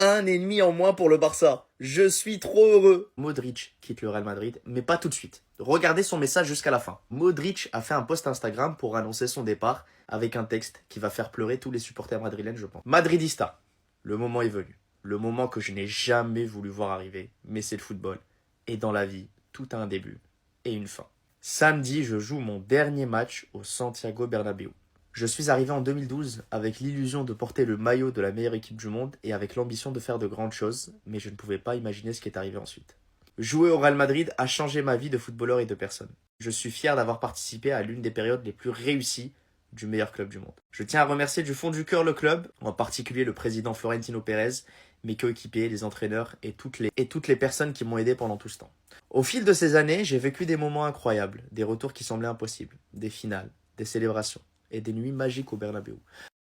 Un ennemi en moins pour le Barça. Je suis trop heureux. Modric quitte le Real Madrid, mais pas tout de suite. Regardez son message jusqu'à la fin. Modric a fait un post Instagram pour annoncer son départ avec un texte qui va faire pleurer tous les supporters madrilènes, je pense. Madridista, le moment est venu. Le moment que je n'ai jamais voulu voir arriver, mais c'est le football. Et dans la vie, tout a un début et une fin. Samedi, je joue mon dernier match au Santiago Bernabéu. Je suis arrivé en 2012 avec l'illusion de porter le maillot de la meilleure équipe du monde et avec l'ambition de faire de grandes choses, mais je ne pouvais pas imaginer ce qui est arrivé ensuite. Jouer au Real Madrid a changé ma vie de footballeur et de personne. Je suis fier d'avoir participé à l'une des périodes les plus réussies du meilleur club du monde. Je tiens à remercier du fond du cœur le club, en particulier le président Florentino Pérez, mes coéquipiers, les entraîneurs et toutes les personnes qui m'ont aidé pendant tout ce temps. Au fil de ces années, j'ai vécu des moments incroyables, des retours qui semblaient impossibles, des finales, des célébrations et des nuits magiques au Bernabéu.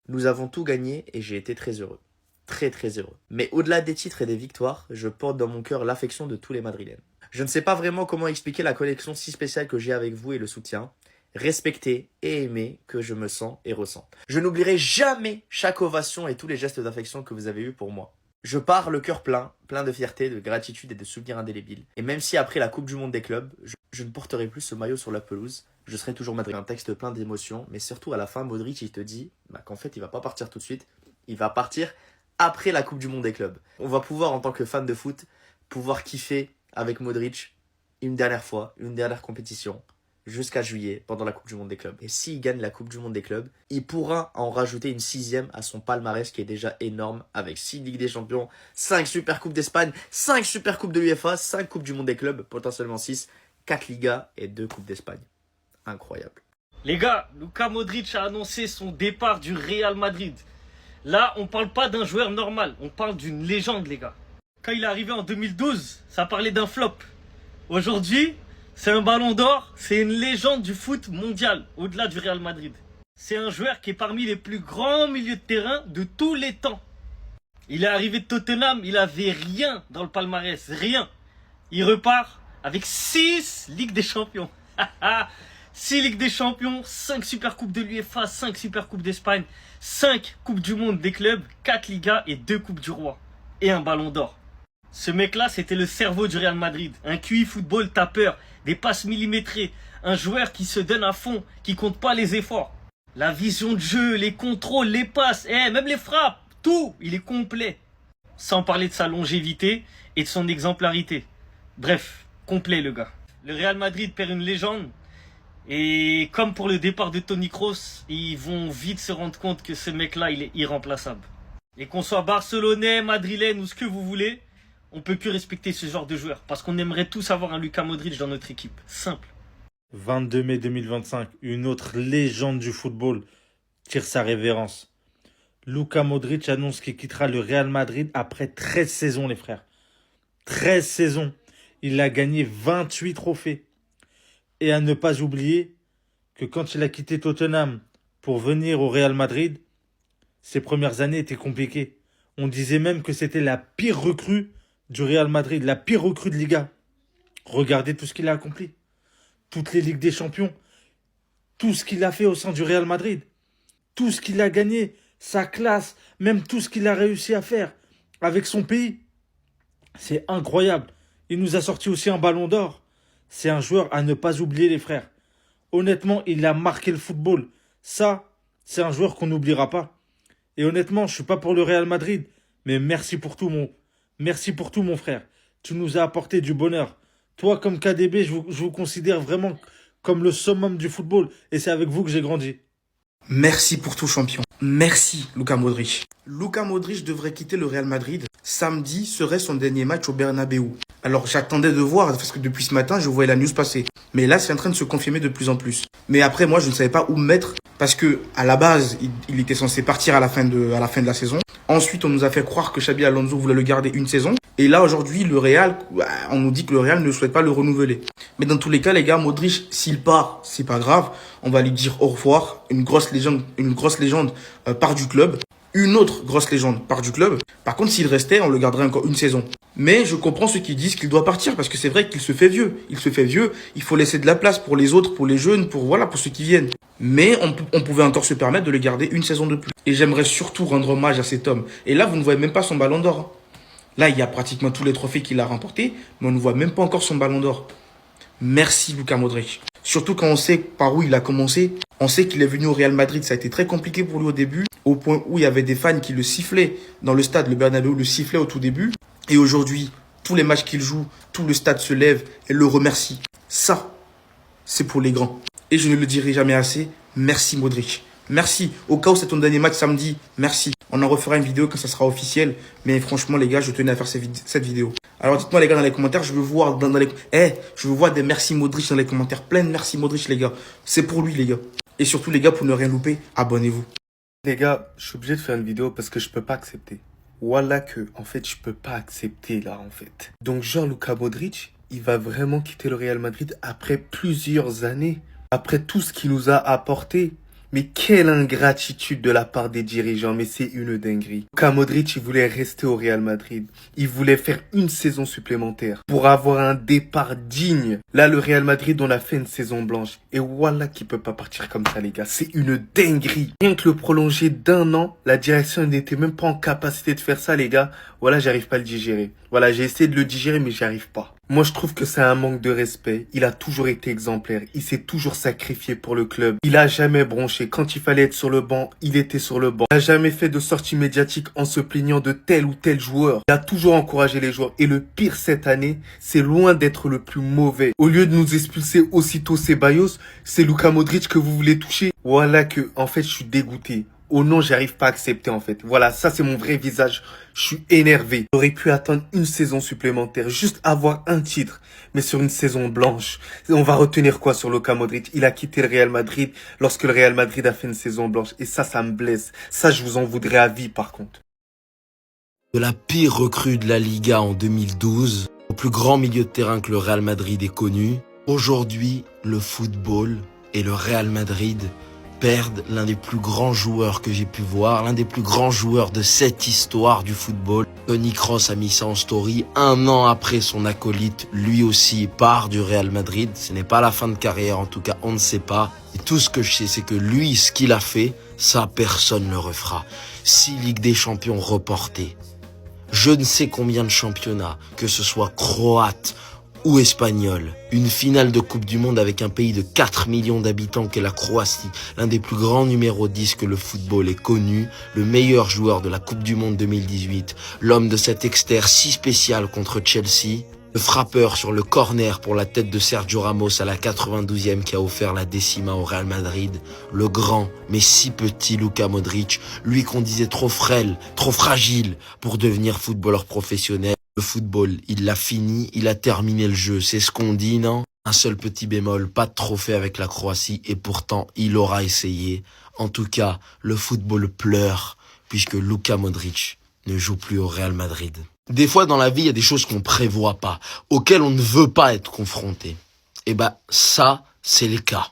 Nous avons tout gagné et j'ai été très heureux. Très très heureux. Mais au-delà des titres et des victoires, je porte dans mon cœur l'affection de tous les Madrilènes. Je ne sais pas vraiment comment expliquer la connexion si spéciale que j'ai avec vous et le soutien, respecté et aimé que je me sens et ressens. Je n'oublierai jamais chaque ovation et tous les gestes d'affection que vous avez eus pour moi. Je pars le cœur plein, plein de fierté, de gratitude et de souvenirs indélébiles. Et même si après la Coupe du Monde des clubs, je ne porterai plus ce maillot sur la pelouse, je serai toujours Madrid. Un texte plein d'émotions, mais surtout à la fin, Modric, il te dit qu'en fait, il va pas partir tout de suite, il va partir après la Coupe du Monde des clubs. On va pouvoir, en tant que fan de foot, pouvoir kiffer avec Modric une dernière fois, une dernière compétition, jusqu'à juillet, pendant la Coupe du Monde des clubs. Et s'il gagne la Coupe du Monde des clubs, il pourra en rajouter une 6e à son palmarès qui est déjà énorme, avec 6 Ligues des Champions, 5 Super Coupes d'Espagne, 5 Super Coupes de l'UEFA, 5 Coupes du Monde des clubs, potentiellement 6, 4 Ligas et 2 Coupes d'Espagne. Incroyable. Les gars, Luka Modric a annoncé son départ du Real Madrid. Là, on parle pas d'un joueur normal, on parle d'une légende, les gars. Quand il est arrivé en 2012, ça parlait d'un flop. Aujourd'hui, c'est un ballon d'or, c'est une légende du foot mondial, au-delà du Real Madrid. C'est un joueur qui est parmi les plus grands milieux de terrain de tous les temps. Il est arrivé de Tottenham, il avait rien dans le palmarès, rien. Il repart avec 6 Ligues des Champions. 6 Ligues des Champions, 5 Super Coupes de l'UEFA, 5 Super Coupes d'Espagne, 5 Coupes du Monde des clubs, 4 Ligas et 2 Coupes du Roi. Et un ballon d'or. Ce mec-là, c'était le cerveau du Real Madrid. Un QI football tapeur, des passes millimétrées, un joueur qui se donne à fond, qui compte pas les efforts. La vision de jeu, les contrôles, les passes, même les frappes, tout, il est complet. Sans parler de sa longévité et de son exemplarité. Bref, complet le gars. Le Real Madrid perd une légende. Et comme pour le départ de Toni Kroos, ils vont vite se rendre compte que ce mec-là, il est irremplaçable. Et qu'on soit barcelonais, madrilène ou ce que vous voulez, on peut que respecter ce genre de joueur. Parce qu'on aimerait tous avoir un Luka Modric dans notre équipe. Simple. 22 mai 2025, une autre légende du football tire sa révérence. Luka Modric annonce qu'il quittera le Real Madrid après 13 saisons, les frères. 13 saisons. Il a gagné 28 trophées. Et à ne pas oublier que quand il a quitté Tottenham pour venir au Real Madrid, ses premières années étaient compliquées. On disait même que c'était la pire recrue du Real Madrid, la pire recrue de Liga. Regardez tout ce qu'il a accompli. Toutes les Ligues des Champions, tout ce qu'il a fait au sein du Real Madrid, tout ce qu'il a gagné, sa classe, même tout ce qu'il a réussi à faire avec son pays. C'est incroyable. Il nous a sorti aussi un ballon d'or. C'est un joueur à ne pas oublier, les frères. Honnêtement, il a marqué le football. Ça, c'est un joueur qu'on n'oubliera pas. Et honnêtement, je suis pas pour le Real Madrid, mais merci pour tout, mon frère. Tu nous as apporté du bonheur. Toi, comme KDB, je vous considère vraiment comme le summum du football. Et c'est avec vous que j'ai grandi. Merci pour tout, champion. Merci, Luka Modric. Luka Modric devrait quitter le Real Madrid. Samedi serait son dernier match au Bernabéu. Alors j'attendais de voir, parce que depuis ce matin, je voyais la news passer. Mais là, c'est en train de se confirmer de plus en plus. Mais après, moi, je ne savais pas où me mettre, parce que à la base, il était censé partir à la fin de la saison. Ensuite, on nous a fait croire que Xabi Alonso voulait le garder une saison. Et là, aujourd'hui, le Real, on nous dit que le Real ne souhaite pas le renouveler. Mais dans tous les cas, les gars, Modric, s'il part, c'est pas grave. On va lui dire au revoir. Une grosse légende part du club. Une autre grosse légende part du club. Par contre, s'il restait, on le garderait encore une saison. Mais je comprends ceux qui disent qu'il doit partir, parce que c'est vrai qu'il se fait vieux. Il faut laisser de la place pour les autres, pour les jeunes, pour ceux qui viennent. Mais on pouvait encore se permettre de le garder une saison de plus. Et j'aimerais surtout rendre hommage à cet homme. Et là, vous ne voyez même pas son ballon d'or. Là, il y a pratiquement tous les trophées qu'il a remportés, mais on ne voit même pas encore son ballon d'or. Merci Luka Modric. Surtout quand on sait par où il a commencé. On sait qu'il est venu au Real Madrid. Ça a été très compliqué pour lui au début, au point où il y avait des fans qui le sifflaient dans le stade. Le Bernabéu le sifflait au tout début. Et aujourd'hui, tous les matchs qu'il joue, tout le stade se lève et le remercie. Ça, c'est pour les grands. Et je ne le dirai jamais assez. Merci Modric. Merci. Au cas où c'est ton dernier match samedi, merci. On en refera une vidéo quand ça sera officiel. Mais franchement, les gars, je tenais à faire cette vidéo. Alors dites-moi les gars dans les commentaires, je veux voir je veux voir des merci Modric dans les commentaires. Plein de merci Modric les gars. C'est pour lui les gars. Et surtout les gars, pour ne rien louper, abonnez-vous. Les gars, je suis obligé de faire une vidéo parce que je peux pas accepter. Voilà que, en fait, je peux pas accepter là, en fait. Donc, genre, Luka Modric, il va vraiment quitter le Real Madrid après plusieurs années. Après tout ce qu'il nous a apporté. Mais quelle ingratitude de la part des dirigeants, mais c'est une dinguerie. Luka Modric, il voulait rester au Real Madrid. Il voulait faire une saison supplémentaire pour avoir un départ digne. Là, le Real Madrid, on a fait une saison blanche. Et voilà qu'il peut pas partir comme ça, les gars. C'est une dinguerie. Rien que le prolonger d'1 an, la direction n'était même pas en capacité de faire ça, les gars. Voilà, j'arrive pas à le digérer. Voilà, j'ai essayé de le digérer, mais j'y arrive pas. Moi, je trouve que c'est un manque de respect. Il a toujours été exemplaire. Il s'est toujours sacrifié pour le club. Il a jamais bronché. Quand il fallait être sur le banc, il était sur le banc. Il a jamais fait de sortie médiatique en se plaignant de tel ou tel joueur. Il a toujours encouragé les joueurs. Et le pire cette année, c'est loin d'être le plus mauvais. Au lieu de nous expulser aussitôt Ceballos, c'est Luka Modric que vous voulez toucher. Voilà que, en fait, je suis dégoûté. Oh non, j'arrive pas à accepter en fait. Voilà, ça c'est mon vrai visage. Je suis énervé. J'aurais pu attendre une saison supplémentaire, juste avoir un titre, mais sur une saison blanche. On va retenir quoi sur Luka Modric? Il a quitté le Real Madrid lorsque le Real Madrid a fait une saison blanche. Et ça me blesse. Ça, je vous en voudrais à vie par contre. De la pire recrue de la Liga en 2012, au plus grand milieu de terrain que le Real Madrid ait connu, aujourd'hui, le football et le Real Madrid perdent l'un des plus grands joueurs que j'ai pu voir, l'un des plus grands joueurs de cette histoire du football. Toni Kroos a mis ça en story 1 an après son acolyte, lui aussi part du Real Madrid. Ce n'est pas la fin de carrière, en tout cas on ne sait pas. Et tout ce que je sais, c'est que lui, ce qu'il a fait, ça personne ne le refera. 6 Ligues des Champions reportées, je ne sais combien de championnats, que ce soit croate ou espagnol. Une finale de Coupe du Monde avec un pays de 4 millions d'habitants qu'est la Croatie, l'un des plus grands numéros 10 que le football ait connu, le meilleur joueur de la Coupe du Monde 2018, l'homme de cet externe si spécial contre Chelsea, le frappeur sur le corner pour la tête de Sergio Ramos à la 92e qui a offert la décima au Real Madrid, le grand mais si petit Luka Modric, lui qu'on disait trop frêle, trop fragile pour devenir footballeur professionnel. Le football, il l'a fini, il a terminé le jeu, c'est ce qu'on dit, non? Un seul petit bémol, pas de trophée avec la Croatie et pourtant il aura essayé. En tout cas, le football pleure puisque Luka Modric ne joue plus au Real Madrid. Des fois dans la vie, il y a des choses qu'on prévoit pas, auxquelles on ne veut pas être confronté. Et ça, c'est le cas.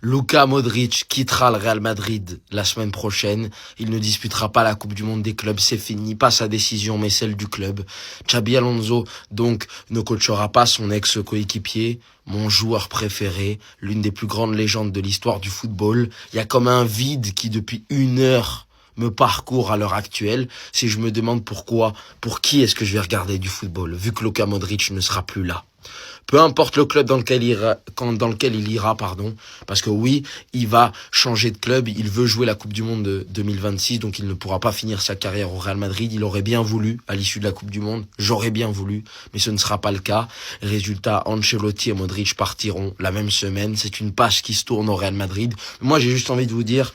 Luka Modric quittera le Real Madrid la semaine prochaine. Il ne disputera pas la Coupe du Monde des clubs, c'est fini. Pas sa décision, mais celle du club. Xabi Alonso, donc, ne coachera pas son ex-coéquipier, mon joueur préféré, l'une des plus grandes légendes de l'histoire du football. Il y a comme un vide qui, depuis 1 heure, me parcourt à l'heure actuelle. Si je me demande pourquoi, pour qui est-ce que je vais regarder du football, vu que Luka Modric ne sera plus là. Peu importe le club dans lequel il ira, parce que oui, il va changer de club, il veut jouer la Coupe du Monde de 2026, donc il ne pourra pas finir sa carrière au Real Madrid. Il aurait bien voulu, à l'issue de la Coupe du Monde, j'aurais bien voulu, mais ce ne sera pas le cas. Résultat, Ancelotti et Modric partiront la même semaine. C'est une page qui se tourne au Real Madrid. Moi, j'ai juste envie de vous dire,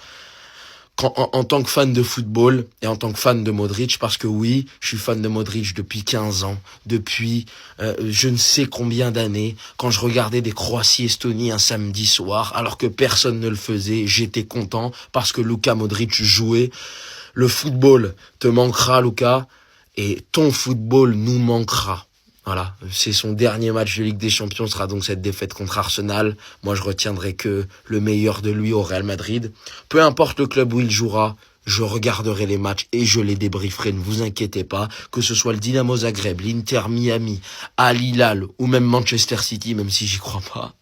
en tant que fan de football et en tant que fan de Modric, parce que oui, je suis fan de Modric depuis 15 ans, depuis je ne sais combien d'années, quand je regardais des Croatie-Estonie un samedi soir, alors que personne ne le faisait, j'étais content parce que Luka Modric jouait. Le football te manquera, Luka, et ton football nous manquera. Voilà, c'est son dernier match de Ligue des Champions, sera donc cette défaite contre Arsenal. Moi, je retiendrai que le meilleur de lui au Real Madrid. Peu importe le club où il jouera, je regarderai les matchs et je les débrieferai, ne vous inquiétez pas. Que ce soit le Dynamo Zagreb, l'Inter Miami, Al Hilal ou même Manchester City, même si j'y crois pas.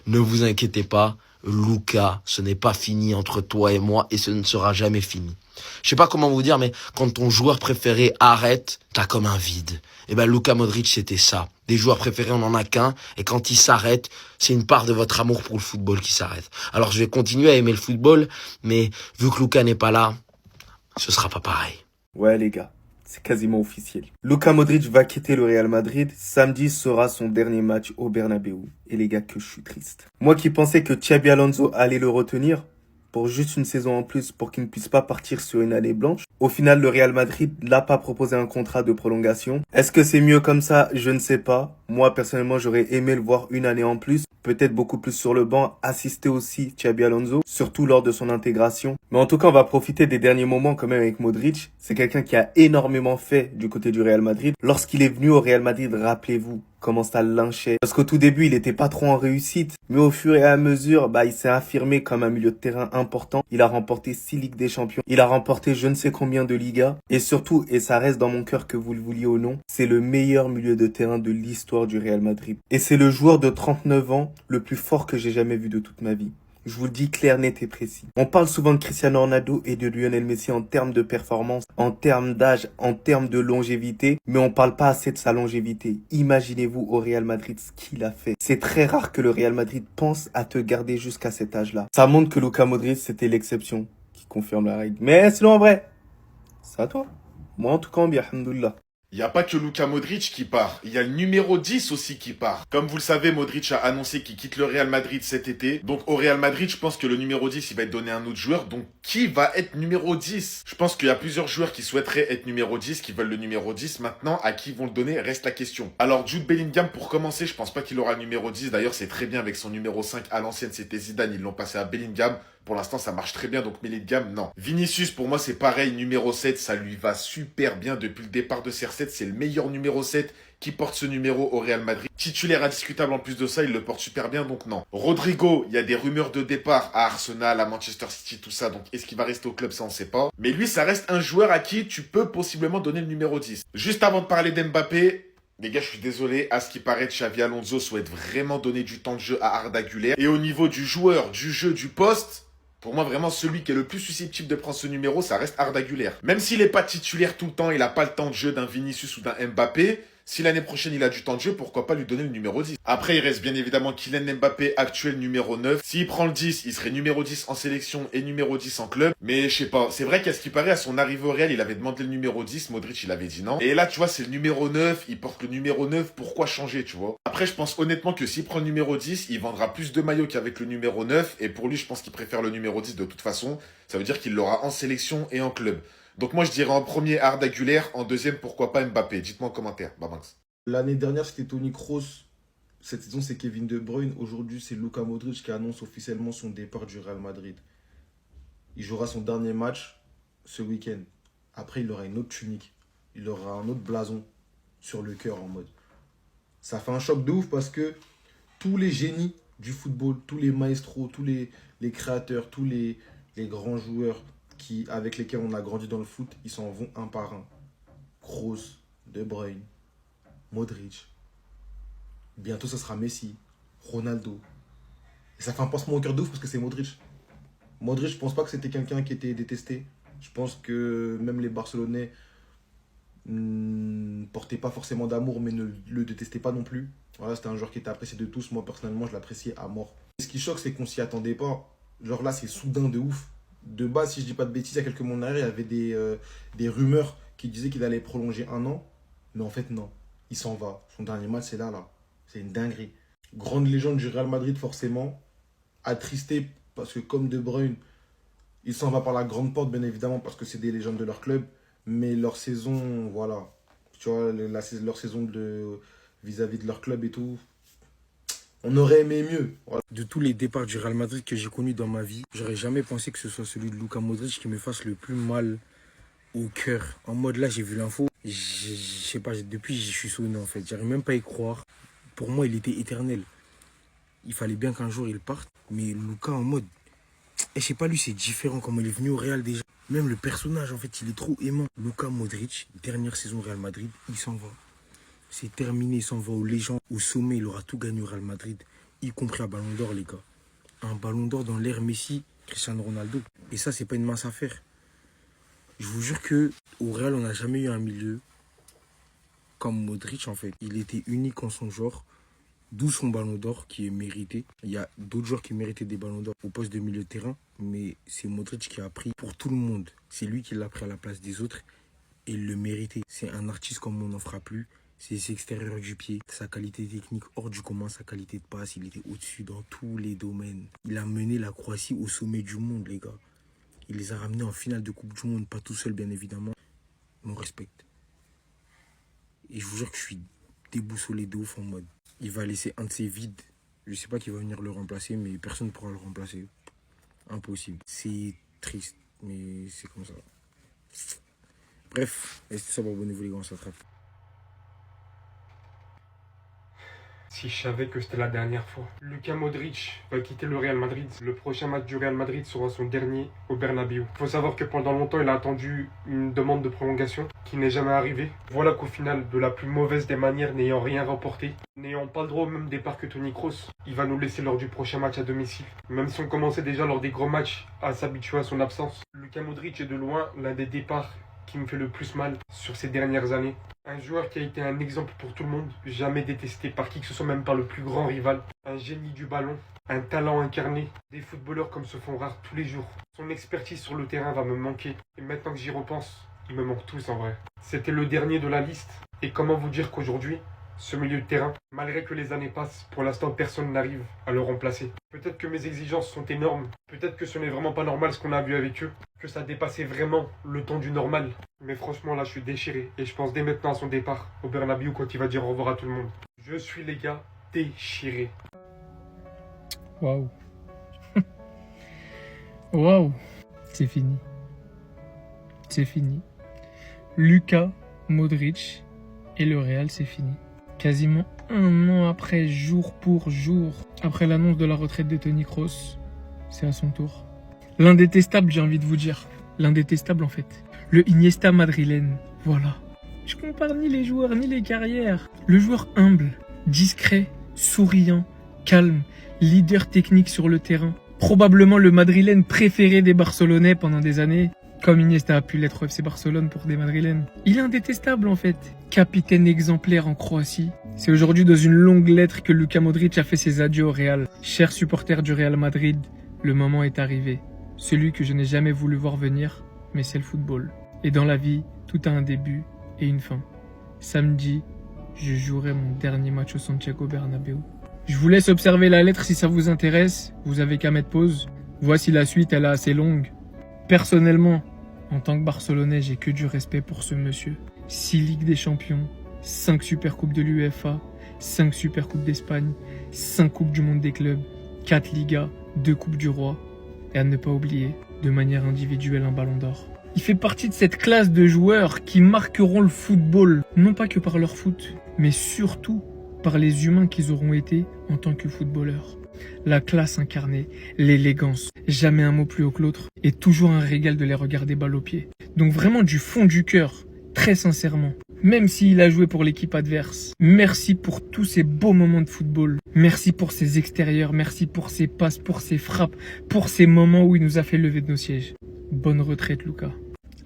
Ne vous inquiétez pas, Luka, ce n'est pas fini entre toi et moi et ce ne sera jamais fini. Je sais pas comment vous dire, mais quand ton joueur préféré arrête, t'as comme un vide. Et ben Luka Modric, c'était ça. Des joueurs préférés, on en a qu'un, et quand ils s'arrêtent, c'est une part de votre amour pour le football qui s'arrête. Alors je vais continuer à aimer le football, mais vu que Luka n'est pas là, ce sera pas pareil. Ouais les gars, c'est quasiment officiel. Luka Modric va quitter le Real Madrid. Samedi sera son dernier match au Bernabeu. Et les gars, que je suis triste. Moi qui pensais que Xabi Alonso allait le retenir pour juste une saison en plus pour qu'il ne puisse pas partir sur une année blanche. Au final, le Real Madrid l'a pas proposé un contrat de prolongation. Est-ce que c'est mieux comme ça? Je ne sais pas. Moi, personnellement, j'aurais aimé le voir une année en plus. Peut-être beaucoup plus sur le banc, assister aussi Xabi Alonso, surtout lors de son intégration. Mais en tout cas, on va profiter des derniers moments quand même avec Modric. C'est quelqu'un qui a énormément fait du côté du Real Madrid. Lorsqu'il est venu au Real Madrid, rappelez-vous comment ça lynchait. Parce qu'au tout début, il était pas trop en réussite. Mais au fur et à mesure, il s'est affirmé comme un milieu de terrain important. Il a remporté 6 Ligues des Champions. Il a remporté je ne sais combien de Ligas. Et surtout, et ça reste dans mon cœur que vous le vouliez ou non, c'est le meilleur milieu de terrain de l'histoire du Real Madrid. Et c'est le joueur de 39 ans le plus fort que j'ai jamais vu de toute ma vie. Je vous le dis clair, net et précis. On parle souvent de Cristiano Ronaldo et de Lionel Messi en termes de performance, en termes d'âge, en termes de longévité, mais on parle pas assez de sa longévité. Imaginez-vous au Real Madrid ce qu'il a fait. C'est très rare que le Real Madrid pense à te garder jusqu'à cet âge-là. Ça montre que Luka Modric, c'était l'exception qui confirme la règle. Mais sinon, en vrai, c'est à toi. Moi, en tout cas, bien, alhamdoulilah. Il n'y a pas que Luka Modric qui part, il y a le numéro 10 aussi qui part. Comme vous le savez, Modric a annoncé qu'il quitte le Real Madrid cet été. Donc au Real Madrid, je pense que le numéro 10, il va être donné à un autre joueur. Donc qui va être numéro 10? Je pense qu'il y a plusieurs joueurs qui souhaiteraient être numéro 10, qui veulent le numéro 10. Maintenant, à qui ils vont le donner, reste la question. Alors Jude Bellingham, pour commencer, je pense pas qu'il aura le numéro 10. D'ailleurs, c'est très bien avec son numéro 5 à l'ancienne, c'était Zidane, ils l'ont passé à Bellingham. Pour l'instant, ça marche très bien, donc Bellingham, non. Vinicius, pour moi, c'est pareil, numéro 7, ça lui va super bien depuis le départ de CR7. C'est le meilleur numéro 7 qui porte ce numéro au Real Madrid. Titulaire indiscutable en plus de ça, il le porte super bien, donc non. Rodrigo, il y a des rumeurs de départ à Arsenal, à Manchester City, tout ça, donc est-ce qu'il va rester au club, ça on sait pas. Mais lui, ça reste un joueur à qui tu peux possiblement donner le numéro 10. Juste avant de parler d'Mbappé, les gars, je suis désolé, à ce qui paraît, Xabi Alonso souhaite vraiment donner du temps de jeu à Arda Güler. Et au niveau du joueur, du jeu, du poste, pour moi, vraiment, celui qui est le plus susceptible de prendre ce numéro, ça reste Arda Güler. Même s'il n'est pas titulaire tout le temps, il n'a pas le temps de jeu d'un Vinicius ou d'un Mbappé. Si l'année prochaine, il a du temps de jeu, pourquoi pas lui donner le numéro 10? Après, il reste bien évidemment Kylian Mbappé, actuel numéro 9. S'il prend le 10, il serait numéro 10 en sélection et numéro 10 en club. Mais je sais pas, c'est vrai qu'à ce qui paraît, à son arrivée au Real, il avait demandé le numéro 10. Modric, il avait dit non. Et là, tu vois, c'est le numéro 9. Il porte le numéro 9. Pourquoi changer, tu vois? Après, je pense honnêtement que s'il prend le numéro 10, il vendra plus de maillots qu'avec le numéro 9. Et pour lui, je pense qu'il préfère le numéro 10 de toute façon. Ça veut dire qu'il l'aura en sélection et en club. Donc moi, je dirais en premier Arda Güler. En deuxième, pourquoi pas Mbappé? Dites-moi en commentaire. Babanks. L'année dernière, c'était Toni Kroos. Cette saison, c'est Kevin De Bruyne. Aujourd'hui, c'est Luka Modric qui annonce officiellement son départ du Real Madrid. Il jouera son dernier match ce week-end. Après, il aura une autre tunique. Il aura un autre blason sur le cœur en mode. Ça fait un choc de ouf parce que tous les génies du football, tous les maestros, tous les créateurs, tous les grands joueurs avec lesquels on a grandi dans le foot, ils s'en vont un par un. Kroos, De Bruyne, Modric. Bientôt, ça sera Messi, Ronaldo. Et ça fait un pansement au cœur de ouf parce que c'est Modric. Modric, je pense pas que c'était quelqu'un qui était détesté. Je pense que même les Barcelonais portaient pas forcément d'amour, mais ne le détestaient pas non plus. Voilà, c'était un joueur qui était apprécié de tous. Moi, personnellement, je l'appréciais à mort. Et ce qui choque, c'est qu'on s'y attendait pas. Genre là, c'est soudain de ouf. De base, si je dis pas de bêtises, il y a quelques mois en arrière, il y avait des rumeurs qui disaient qu'il allait prolonger 1 an. Mais en fait, non. Il s'en va. Son dernier match, c'est là. C'est une dinguerie. Grande légende du Real Madrid, forcément. Attristé parce que, comme De Bruyne, il s'en va par la grande porte, bien évidemment, parce que c'est des légendes de leur club. Mais leur saison, voilà. Tu vois, leur saison vis-à-vis de leur club et tout, on aurait aimé mieux. Voilà. De tous les départs du Real Madrid que j'ai connus dans ma vie, j'aurais jamais pensé que ce soit celui de Luka Modric qui me fasse le plus mal au cœur. En mode là, j'ai vu l'info. Je sais pas, depuis je suis sonné en fait. J'arrive même pas à y croire. Pour moi, il était éternel. Il fallait bien qu'un jour il parte. Mais Luka en mode, je sais pas, lui c'est différent comment il est venu au Real déjà. Même le personnage en fait, il est trop aimant. Luka Modric, dernière saison au Real Madrid, il s'en va. C'est terminé, il s'en va aux légendes, au sommet. Il aura tout gagné au Real Madrid, y compris à Ballon d'Or les gars. un ballon d'or dans l'ère Messi, Cristiano Ronaldo. Et ça, c'est pas une mince affaire. Je vous jure que au Real, on n'a jamais eu un milieu comme Modric, en fait. Il était unique en son genre, d'où son ballon d'or qui est mérité. Il y a d'autres joueurs qui méritaient des ballons d'or au poste de milieu de terrain, mais c'est Modric qui a pris pour tout le monde. C'est lui qui l'a pris à la place des autres et il le méritait. C'est un artiste comme on n'en fera plus. Ses extérieurs du pied, sa qualité technique hors du commun, sa qualité de passe, il était au-dessus dans tous les domaines. Il a mené la Croatie au sommet du monde, les gars. Il les a ramenés en finale de Coupe du Monde, pas tout seul bien évidemment. Mais on respecte. Et je vous jure que je suis déboussolé de ouf en mode. Il va laisser un de ses vides. Je sais pas qui va venir le remplacer, mais personne ne pourra le remplacer. Impossible. C'est triste, mais c'est comme ça. Bref, restez ça, abonnez-vous les gars, on s'attrape. Si je savais que c'était la dernière fois. Luka Modric va quitter le Real Madrid. Le prochain match du Real Madrid sera son dernier au Bernabéu. Il faut savoir que pendant longtemps, il a attendu une demande de prolongation qui n'est jamais arrivée. Voilà qu'au final, de la plus mauvaise des manières, n'ayant rien remporté, n'ayant pas le droit au même départ que Toni Kroos, il va nous laisser lors du prochain match à domicile. Même si on commençait déjà lors des gros matchs à s'habituer à son absence. Luka Modric est de loin l'un des départs qui me fait le plus mal sur ces dernières années. Un joueur qui a été un exemple pour tout le monde, jamais détesté par qui que ce soit, même par le plus grand rival. Un génie du ballon, un talent incarné, des footballeurs comme se font rares tous les jours. Son expertise sur le terrain va me manquer. Et maintenant que j'y repense, ils me manquent tous en vrai. C'était le dernier de la liste. Et comment vous dire qu'aujourd'hui, ce milieu de terrain, malgré que les années passent, pour l'instant personne n'arrive à le remplacer. Peut-être que mes exigences sont énormes, peut-être que ce n'est vraiment pas normal ce qu'on a vu avec eux, que ça dépassait vraiment le temps du normal. Mais franchement là je suis déchiré et je pense dès maintenant à son départ au Bernabéu quand il va dire au revoir à tout le monde. Je suis les gars déchiré. Waouh. Waouh. C'est fini. C'est fini. Luka Modric et le Real c'est fini. Quasiment un an après, jour pour jour, après l'annonce de la retraite de Toni Kroos, c'est à son tour. L'indétestable, j'ai envie de vous dire. L'indétestable, en fait. Le Iniesta madrilène. Voilà. Je compare ni les joueurs, ni les carrières. Le joueur humble, discret, souriant, calme, leader technique sur le terrain. Probablement le madrilène préféré des Barcelonais pendant des années. Comme Iniesta a pu l'être au FC Barcelone pour des madrilènes. Il est indétestable en fait. Capitaine exemplaire en Croatie. C'est aujourd'hui dans une longue lettre que Luka Modric a fait ses adieux au Real. Chers supporters du Real Madrid, le moment est arrivé. Celui que je n'ai jamais voulu voir venir, mais c'est le football. Et dans la vie, tout a un début et une fin. Samedi, je jouerai mon dernier match au Santiago Bernabéu. Je vous laisse observer la lettre si ça vous intéresse. Vous avez qu'à mettre pause. Voici la suite, elle est assez longue. Personnellement, en tant que Barcelonais, j'ai que du respect pour ce monsieur. 6 Ligues des Champions, 5 Supercoupes de l'UEFA, 5 Supercoupes d'Espagne, 5 Coupes du Monde des clubs, 4 Ligas, 2 Coupes du Roi. Et à ne pas oublier, de manière individuelle, un ballon d'or. Il fait partie de cette classe de joueurs qui marqueront le football, non pas que par leur foot, mais surtout par les humains qu'ils auront été en tant que footballeurs. La classe incarnée, l'élégance, jamais un mot plus haut que l'autre, et toujours un régal de les regarder balle au pied. Donc vraiment du fond du cœur, très sincèrement, même s'il a joué pour l'équipe adverse, merci pour tous ces beaux moments de football, merci pour ses extérieurs, merci pour ses passes, pour ses frappes, pour ces moments où il nous a fait lever de nos sièges. Bonne retraite Luka,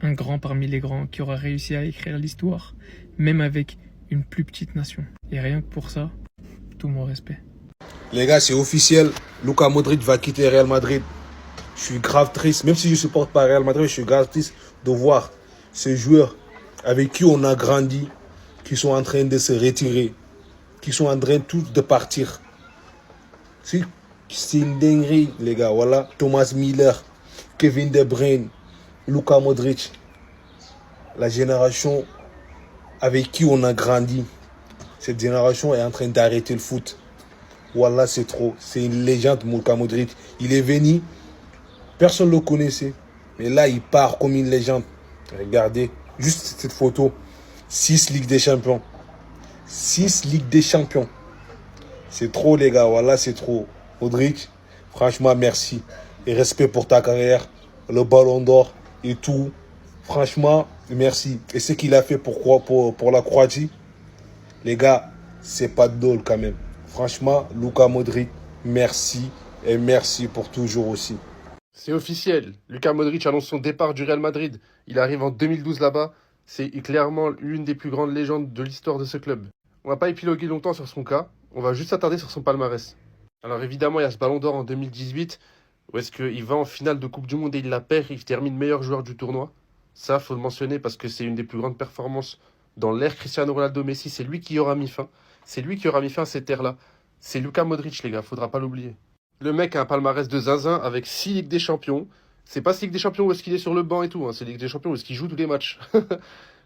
un grand parmi les grands qui aura réussi à écrire l'histoire, même avec une plus petite nation. Et rien que pour ça, tout mon respect. Les gars, c'est officiel. Luka Modric va quitter Real Madrid. Je suis grave triste. Même si je ne supporte pas Real Madrid, je suis grave triste de voir ces joueurs avec qui on a grandi, qui sont en train de se retirer, qui sont en train tous de partir. C'est une dinguerie, les gars. Voilà. Thomas Müller, Kevin De Bruyne, Luka Modric. La génération avec qui on a grandi. Cette génération est en train d'arrêter le foot. Voilà, c'est trop. C'est une légende, Luka Modric. Il est venu, personne ne le connaissait. Mais là, il part comme une légende. Regardez, juste cette photo. 6 Ligues des Champions. 6 Ligues des Champions. C'est trop, les gars. Voilà, c'est trop. Modric, franchement, merci. Et respect pour ta carrière, le ballon d'or et tout. Franchement, merci. Et ce qu'il a fait pour la Croatie, les gars, c'est pas de drôle quand même. Franchement, Luka Modric, merci. Et merci pour toujours aussi. C'est officiel, Luka Modric annonce son départ du Real Madrid. Il arrive en 2012 là-bas. C'est clairement l'une des plus grandes légendes de l'histoire de ce club. On va pas épiloguer longtemps sur son cas, on va juste s'attarder sur son palmarès. Alors évidemment, il y a ce Ballon d'Or en 2018, où est-ce qu'il va en finale de Coupe du Monde et il la perd, il termine meilleur joueur du tournoi. Ça, faut le mentionner parce que c'est une des plus grandes performances dans l'ère Cristiano Ronaldo Messi. C'est lui qui aura mis fin. C'est lui qui aura mis fin à cette ère-là. C'est Luka Modric, les gars, faudra pas l'oublier. Le mec a un palmarès de zinzin avec 6 Ligues des Champions. C'est pas 6 Ligues des Champions où est-ce qu'il est sur le banc et tout, hein. C'est Ligue des Champions où est-ce qu'il joue tous les matchs.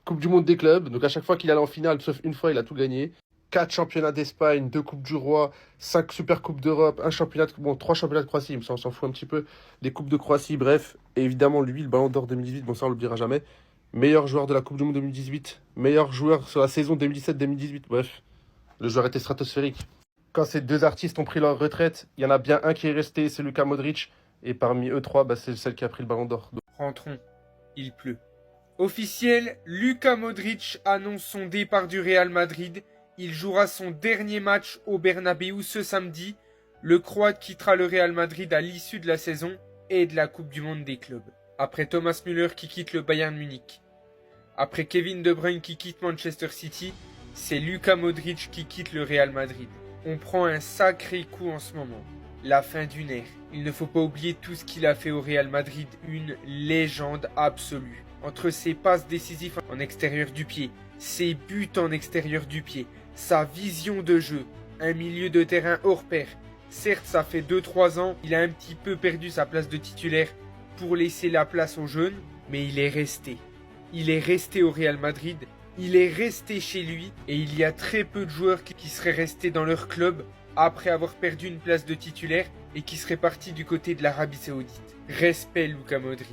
Coupe du Monde des clubs, donc à chaque fois qu'il allait en finale, sauf une fois, il a tout gagné. 4 championnats d'Espagne, 2 Coupes du Roi, 5 Super Coupes d'Europe, 3 championnats de Croatie, on s'en fout un petit peu. Des Coupes de Croatie, bref. Et évidemment, lui, le Ballon d'Or 2018, bon ça on l'oubliera jamais. Meilleur joueur de la Coupe du Monde 2018, meilleur joueur sur la saison 2017-2018, bref. Le joueur était stratosphérique. Quand ces deux artistes ont pris leur retraite, il y en a bien un qui est resté, c'est Luka Modric. Et parmi eux trois, c'est celle qui a pris le Ballon d'Or. Rentrons, il pleut. Officiel, Luka Modric annonce son départ du Real Madrid. Il jouera son dernier match au Bernabéu ce samedi. Le Croate quittera le Real Madrid à l'issue de la saison et de la Coupe du Monde des clubs. Après Thomas Müller qui quitte le Bayern Munich. Après Kevin De Bruyne qui quitte Manchester City, c'est Luka Modric qui quitte le Real Madrid. On prend un sacré coup en ce moment. La fin d'une ère. Il ne faut pas oublier tout ce qu'il a fait au Real Madrid, une légende absolue. Entre ses passes décisives en extérieur du pied, ses buts en extérieur du pied, sa vision de jeu, un milieu de terrain hors pair. Certes, ça fait 2-3 ans, il a un petit peu perdu sa place de titulaire pour laisser la place aux jeunes, mais il est resté. Il est resté au Real Madrid, il est resté chez lui, et il y a très peu de joueurs qui seraient restés dans leur club après avoir perdu une place de titulaire et qui seraient partis du côté de l'Arabie Saoudite. Respect Luka Modric.